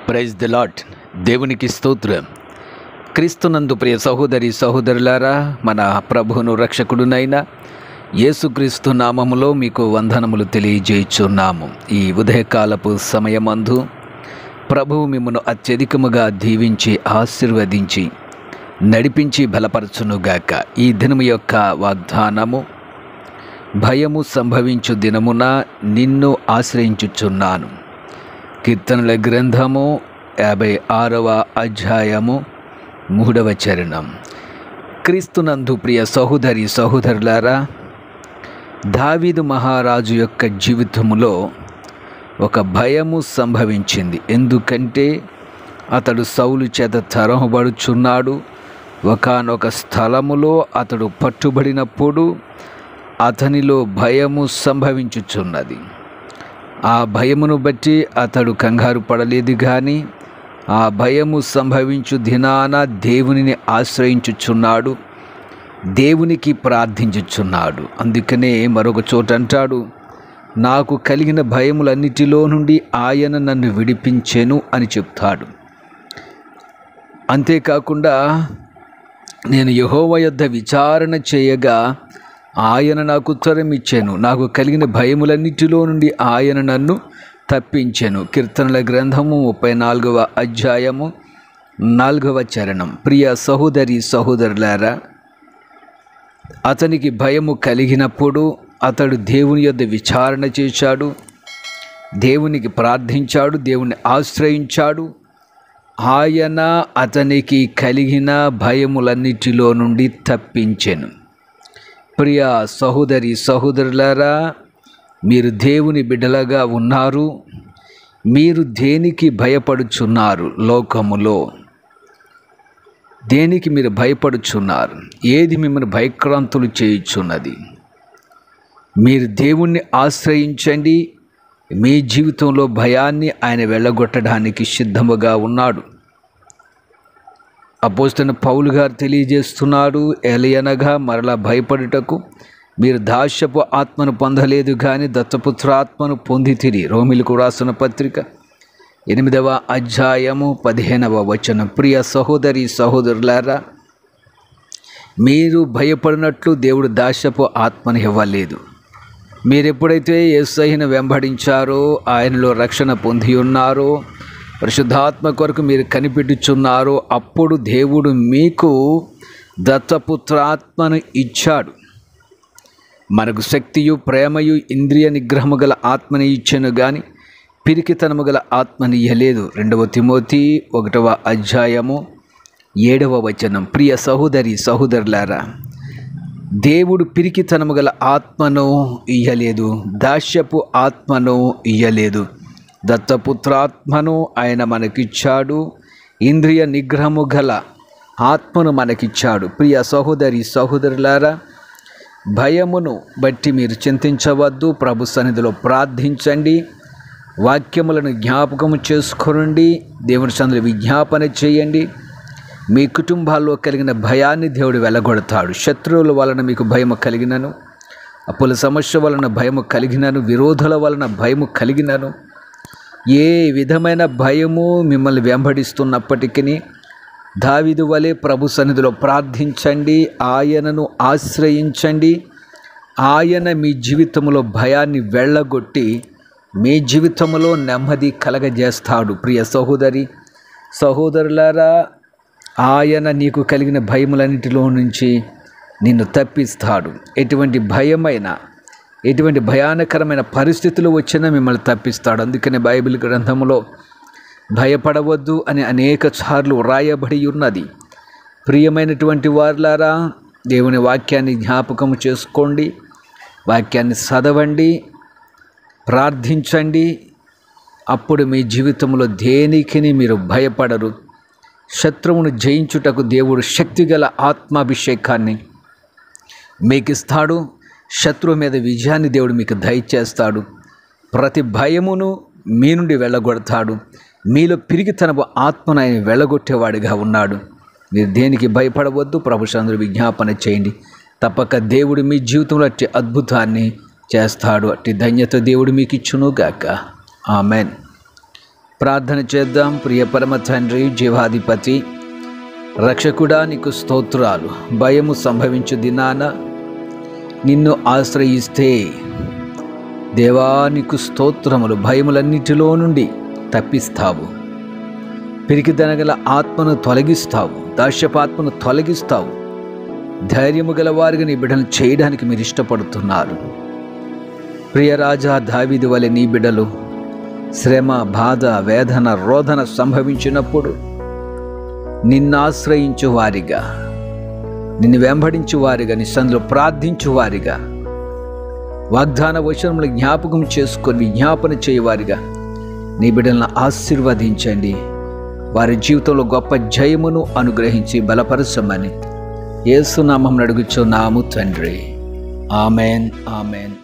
Praise the lord. దేవునికి స్తోత్రం. క్రీస్తునందు ప్రియ సహోదరి సహోదరులారా, మన ప్రభువును రక్షకుడునైన యేసుక్రీస్తు నామములో మీకు వందనములు తెలియజేయుచున్నాము. ఈ ఉదయకాలపు సమయమందు ప్రభువు మిమ్మను అత్యధికముగా దీవించి ఆశీర్వదించి నడిపించి బలపరచునుగాక. ఈ దినము యొక్క వాగ్దానము: భయము సంభవించు దినమున నిన్ను ఆశ్రయించుచున్నాను. కీర్తనల గ్రంథము 56వ అధ్యాయము 3వ చరణం. క్రీస్తునందు ప్రియ సహోదరి సహోదరులారా, దావీదు మహారాజు యొక్క జీవితములో ఒక భయము సంభవించింది. ఎందుకంటే అతడు సౌలు చేత తరమబడుచున్నాడు. ఒకానొక స్థలములో అతడు పట్టుబడినప్పుడు అతనిలో భయము సంభవించుచున్నది. ఆ భయమును బట్టి అతడు కంగారు పడలేదు, కానీ ఆ భయము సంభవించు దినాన దేవునిని ఆశ్రయించుచున్నాడు, దేవునికి ప్రార్థించుచున్నాడు. అందుకనే మరొక చోట అంటాడు, నాకు కలిగిన భయములన్నిటిలో నుండి ఆయన నన్ను విడిపించెను అని చెప్తాడు. అంతేకాకుండా నేను యెహోవా యొద్ద విచారణ చేయగా ఆయన నాకు ఉత్తరం ఇచ్చెను, నాకు కలిగిన భయములన్నిటిలో నుండి ఆయన నన్ను తప్పించెను. కీర్తనల గ్రంథము 34వ అధ్యాయము 4వ చరణం. ప్రియ సహోదరి సహోదరులారా, అతనికి భయము కలిగినప్పుడు అతడు దేవుని యొద్ద విచారణ చేశాడు, దేవునికి ప్రార్థించాడు, దేవుని ఆశ్రయించాడు. ఆయన అతనికి కలిగిన భయములన్నిటిలో నుండి తప్పించెను. ప్రియ సహోదరి సహోదరులారా, మీరు దేవుని బిడ్డలుగా ఉన్నారు. మీరు దేనికి భయపడుచున్నారు? లోకములో దేనికి మీరు భయపడుచున్నారు? ఏది మిమ్మల్ని భయక్రాంతులు చేయుచున్నది? మీరు దేవుణ్ణి ఆశ్రయించండి. మీ జీవితంలో భయాన్ని ఆయన వెళ్ళగొట్టడానికి సిద్ధముగా ఉన్నాడు. అపోస్తలుడైన పౌలు గారు తెలియజేస్తున్నాడు, ఎలయనగా మరలా భయపడుటకు మీరు దాస్యపు ఆత్మను పొందలేదు, కానీ దత్తపుత్రాత్మను పొందితిరి. రోమిలకు రాసిన పత్రిక 8వ అధ్యాయము 15వ వచనం. ప్రియ సహోదరి సహోదరులారా, మీరు భయపడినట్లు దేవుడు దాస్యపు ఆత్మను ఇవ్వలేదు. మీరు ఎప్పుడైతే యేసయ్యను వెంబడించారో, ఆయనలో రక్షణ పొంది ఉన్నారో, పరిశుద్ధాత్మ కొరకు మీరు కనిపెట్టుచున్నారో, అప్పుడు దేవుడు మీకు దత్తపుత్రాత్మను ఇచ్చాడు. మనకు శక్తియు ప్రేమయు ఇంద్రియ నిగ్రహము గల ఆత్మని ఇచ్చెను, కానీ పిరికితనము గల ఆత్మని ఇయ్యలేదు. 2వ తిమోతి 1వ అధ్యాయము 7వ వచనం. ప్రియ సహోదరి సహోదరులారా, దేవుడు పిరికితనము గల ఆత్మను ఇయ్యలేదు, దాస్యపు ఆత్మను ఇయ్యలేదు. దత్తపుత్రాత్మను ఆయన మనకిచ్చాడు, ఇంద్రియ నిగ్రహము గల ఆత్మను మనకిచ్చాడు. ప్రియ సహోదరి సహోదరులారా, భయమును బట్టి మీరు చింతించవద్దు. ప్రభు సన్నిధిలో ప్రార్థించండి, వాక్యములను జ్ఞాపకము చేసుకోండి, దేవుని సన్నిధిలో విజ్ఞాపన చేయండి. మీ కుటుంబాల్లో కలిగిన భయాన్ని దేవుడు వెళ్ళగొడతాడు. శత్రువుల వలన మీకు భయము కలిగినను, అప్పుల సమస్య వలన భయము కలిగినను, విరోధుల వలన భయము కలిగినను, ఏ విధమైన భయము మిమ్మల్ని వెంబడిస్తున్నప్పటికీ దావీదు వలె ప్రభు సన్నిధిలో ప్రార్థించండి, ఆయనను ఆశ్రయించండి. ఆయన మీ జీవితంలో భయాన్ని వెళ్ళగొట్టి మీ జీవితంలో నెమ్మది కలగజేస్తాడు. ప్రియ సహోదరి సహోదరులారా, ఆయన నీకు కలిగిన భయములన్నిటిలో నుంచి నిన్ను తప్పిస్తాడు. ఎటువంటి భయానకరమైన పరిస్థితులు వచ్చినా మిమ్మల్ని తప్పిస్తాడు. అందుకనే బైబిల్ గ్రంథంలో భయపడవద్దు అని అనేక సార్లు వ్రాయబడి ఉన్నది. ప్రియమైనటువంటి వారులారా, దేవుని వాక్యాన్ని జ్ఞాపకం చేసుకోండి, వాక్యాన్ని చదవండి, ప్రార్థించండి. అప్పుడు మీ జీవితంలో దేనికి మీరు భయపడరు. శత్రువును జయించుటకు దేవుడు శక్తిగల ఆత్మాభిషేకాన్ని మీకు ఇస్తాడు. శత్రువు మీద విజయాన్ని దేవుడు మీకు దయచేస్తాడు. ప్రతి భయమును మీ నుండి వెళ్ళగొడతాడు. మీలో పిరిగితనపు ఆత్మను ఆయన వెళ్ళగొట్టేవాడిగా ఉన్నాడు. మీరు దేనికి భయపడవద్దు. ప్రభు సన్నిధిలో విజ్ఞాపన చేయండి. తప్పక దేవుడు మీ జీవితంలో అట్టి అద్భుతాన్ని చేస్తాడు. అట్టి ధన్యత దేవుడు మీకు ఇచ్చునుగాక. ఆమెన్. ప్రార్థన చేద్దాం. ప్రియ పరమ తండ్రి, జీవాధిపతి, రక్షకుడా, నీకు స్తోత్రాలు. భయము సంభవించు దినాన నిన్ను ఆశ్రయిస్తే దేవా నీకు స్తోత్రములు. భయములన్నిటిలో నుండి తప్పిస్తావు, పిరికిదనగల ఆత్మను తొలగిస్తావు, దాస్యపాత్మను తొలగిస్తావు. ధైర్యము గల వారిగా నీ బిడ్డలు చేయడానికి మీరు ఇష్టపడుతున్నారు. ప్రియరాజా దావీదు వలె నీ బిడ్డలు శ్రమ, బాధ, వేదన, రోదన సంభవించినప్పుడు నిన్ను ఆశ్రయించు వారిగా, నిన్ను వెంబడించు వారిగా, నీ సన్నిధిలో ప్రార్థించు వారిగా, వాగ్దాన వచనములు జ్ఞాపకం చేసుకొని విజ్ఞాపన చేయవారిగా నీ బిడ్డలను ఆశీర్వదించండి. వారి జీవితంలో గొప్ప జయమును అనుగ్రహించి బలపరచమని యేసు నామమున అడుగుచున్నాము తండ్రి. Amen, amen.